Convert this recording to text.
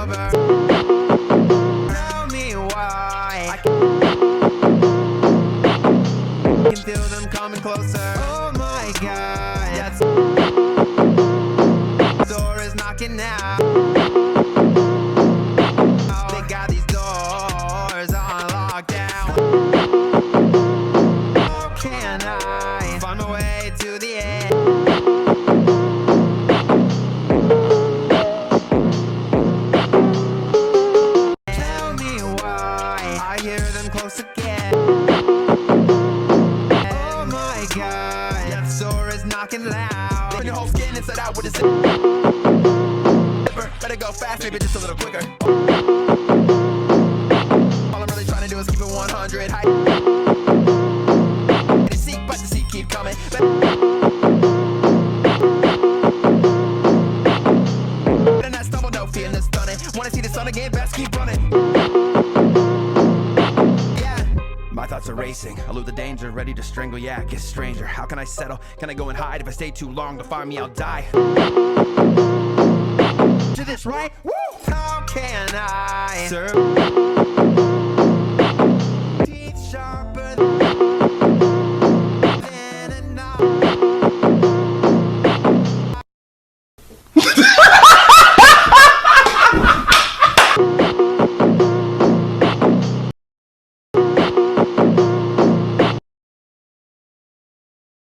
over. Tell me why I can feel them coming closer. Oh my god, that's door is knocking now. They got these doors on lockdown. How can I find my way to the end? Tell me why I hear them close again. Oh my god, death's door is knocking loud. Turn your whole skin inside out with a zipper. Better go fast, maybe just a little quicker. All I'm really trying to do is keep it 100. They seek, but the seek keep coming. Better not stumble, no fear, no stunning. Wanna see the sun again, best keep running. Yeah. My thoughts are racing, elude the danger, ready to strangle, yeah, get stranger. How can I settle? Can I go and hide? If I stay too long, to find me, I'll die. To this, right? Woo! How can I serve?